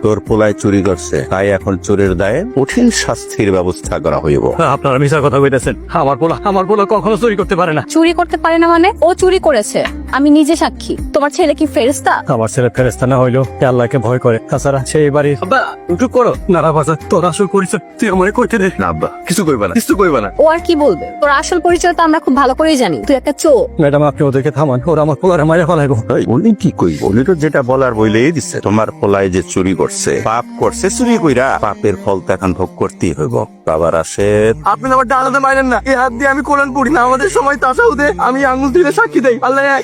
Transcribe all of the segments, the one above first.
তোর পোলায় চুরি করছে, তাই এখন চোরের দায়ে কঠিন শাস্তির ব্যবস্থা করা হইব। আপনারা মিশা কথা কইতেছেন। আমার পোলা কখনো চুরি করতে পারে না। চুরি করতে পারে না মানে? ও চুরি করেছে, আমি নিজে সাক্ষী। তোমার ছেলে কি ফেরেশতা? আমার ছেলে ফেরেশতা না হইলো আল্লাহকে ভয় করে। তাছাড়া সে এবারে একটু করো নারা বাজা, তোর আসল পরিচয় তুই আমারে কইতে দে। না আব্বা, কিছু কইবা না। ও আর কি বলবে? তোর আসল পরিচয় তো আমরা খুব ভালো করেই জানি, তুই একটা চোর। ম্যাডাম আপনি ওদেরকে থামান, ওরা আমার পোলারে মাইরা ফেলাইবো। উনি কি কইব? উনি তো যেটা বলার বইলেই দিচ্ছে। তোমার পোলায় যে চুরি করছে, পাপ করছে, চুরি কইরা পাপের ফল তো এখন ভোগ করতেই হইব। বাবার আসে আপনি আমার ডানাতে মারেন না, এই হাত দিয়ে আমি কোরআন পড়ি না। আমাদের সময় তাসাউদে আমি আঙ্গুল দিয়ে সাক্ষী দেই আল্লাহ এক।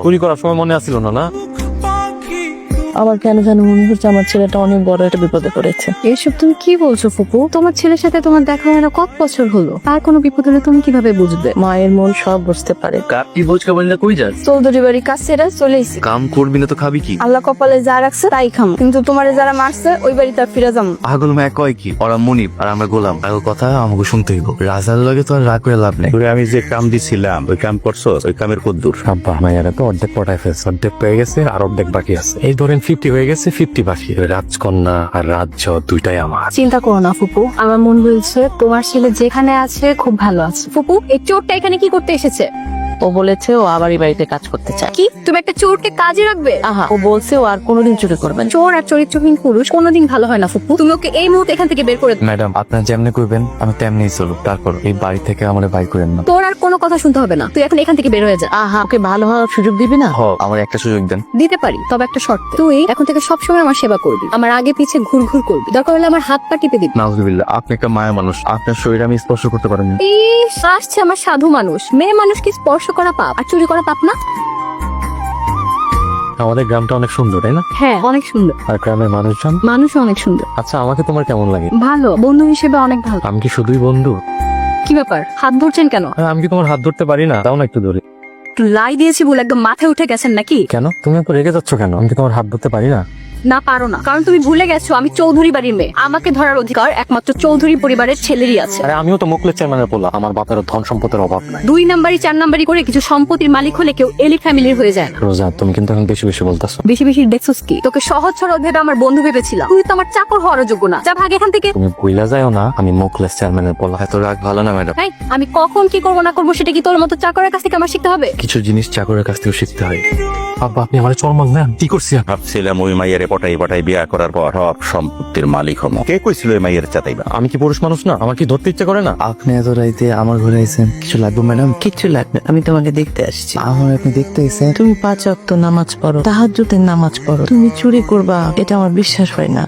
চুরি করার সময় মনে আসছিল না? আমার কেন যেন মনে হচ্ছে আমার ছেলেটা অনেক বড় একটা বিপদে পড়েছে। এসব তুমি কি বলছো ফুপু? তোমার ছেলের সাথে তোমার দেখা হয় না কত বছর হলো, তার কোনো বিপদ হলে তুমি কিভাবে বুঝবে? মায়ের মন সব বুঝতে পারে। কি বোঝ খাবার না কই যাস? চৌধুরী বাড়ির কাজ সেরা চলে এসেছি। কাম করবি না তো খাবি কি? আল্লাহ কপালে যা রাখছে তাই খাম, কিন্তু তোমারে যারা মারছে ওই বাড়ি তার ফিরে যাম। পাগল মায়া কয় কি? ওরা মনিব আর আমরা গোলাম। আর কথা আমাকে শুনতে হইব। রাজার লগে তো আর রাগ করে লাভ নেই। তোরে আমি যে কাম দিছিলাম, ওই কাম করছো? ওই কামের কদ্দূর? আব্বা মায়েরা তো অর্ধেক পটায় ফেলছে, অর্ধেক পেয়ে গেছে আর অর্ধেক বাকি আছে। এই ধরেন 50 হয়ে গেছে, 50 বাকি। রাজকন্যা আর রাজ্য দুইটাই আমার। চিন্তা করো না ফুপু, আমার মন বলছে তোমার ছেলে যেখানে আছে খুব ভালো আছে। ফুপু, এই চোরটা এখানে কি করতে এসেছে? ও বলেছে ও আবার এই বাড়িতে কাজ করতে চায়। কি তুমি একটা চোরকে কাজে রাখবে? আহা, ও বলছে ও আর কোনোদিন চুরি করবে না। চোর আর চরিত্রহীন পুরুষ কোনোদিন ভালো হয় না ফুপু। তুমি ওকে এই মুহূর্তে এখান থেকে বের করে দাও। ম্যাডাম আপনার যেমনি করবেন আমি তেমনি চলুক, তারপর এই বাড়ি থেকে আমার বাই করেন না। তোর আর কোনো কথা শুনতে হবে না, তুই এখন এখান থেকে বের হয়ে যা। আহা, ওকে ভালো হওয়ার সুযোগ দিবি না? আমার একটা সুযোগ দেন। দিতে পারি, তবে একটা শর্ত। তুই এখন থেকে সবসময় আমার সেবা করবি, আমার আগে পিছে ঘুর ঘুর করবি, দরকার হলে আমার হাত পা টিপে দিবি। নাউজুবিল্লাহ, আপনি একটা মায়া মানুষ, আপনার শরীর আমি স্পর্শ করতে পারেন না। ইস, আসছে আমার সাধু মানুষ। মেয়ে মানুষকে স্পর্শ করা পাপ, আর চুরি করা পাপ না? আমাদের গ্রামটা অনেক সুন্দর, তাই না? হ্যাঁ, অনেক সুন্দর। আর গ্রামের মানুষজন? মানুষও অনেক সুন্দর। আচ্ছা আমাকে তোমার কেমন লাগে? ভালো, বন্ধু হিসেবে অনেক ভালো। আমি কি শুধুই বন্ধু? কি ব্যাপার, হাত ধরছেন কেন? আমি কি তোমার হাত ধরতে পারি না? তাও না একটু ধরে। একটু লাই দিয়েছি বলে একদম মাথায় উঠে গেছেন নাকি? কেন তুমি এত রেগে যাচ্ছ কেন? আমি কি তোমার হাত ধরতে পারি না? না, পারো না, কারণ তুমি ভুলে গেছো আমি চৌধুরী বাড়ির মেয়ে। আমাকে ধরার অধিকার একমাত্র চৌধুরী পরিবারের ছেলেরই আছে। আরে আমিও তো মুখলের চেয়ারম্যানের পোলা, আমার বাপের ধন সম্পদের অভাব নাই। 2 নাম্বারি 4 নাম্বারি করে কিছু সম্পত্তির মালিক হলে কেউ এলিট ফ্যামিলির হয়ে যায় না। রোজা তুমি কিন্তু এখন বেশি বেশি বলতেছো। বেশি বেশি দেখছস কি? তোকে সহজ সরল ভেবে আমার বন্ধু ভেবেছিলাম, তুই তো আমার চাকর হওয়ার যোগ্য না। যা ভাগ এখান থেকে। তুমি ভুইলা যাও না আমি মুখলেস চেয়ারম্যানের পোলা। এত রাগ ভালো না ম্যাডাম। এই, আমি কখন কি করবো না করবো সেটা কি তোর মতো চাকরের কাছ থেকে আমার শিখতে হবে? কিছু জিনিস চাকরের কাছ থেকে শিখতে হয়। আব্বা আপনি আমার চরমাল নেন, কি করছি? ভাবছিলাম ওই মাইয়ের পটাই পটাই বিয়া করার পর সব সম্পত্তির মালিক হম। কে কইছিল ওই মাইয়ের চাতাইবা? আমি কি পুরুষ মানুষ না? আমার কি ধরতে ইচ্ছে করে না? আপনি এত রাইতে আমার ঘরে আইছেন, কিছু লাগবে ম্যাডাম? কিচ্ছু লাগবে, আমি তোমাকে দেখতে আসছি। আমার আপনি দেখতে আইছেন? তুমি 5 ওয়াক্ত নামাজ পড়ো, তাহাজ্জুদের নামাজ পড়ো, তুমি চুরি করবা এটা আমার বিশ্বাস হয় না।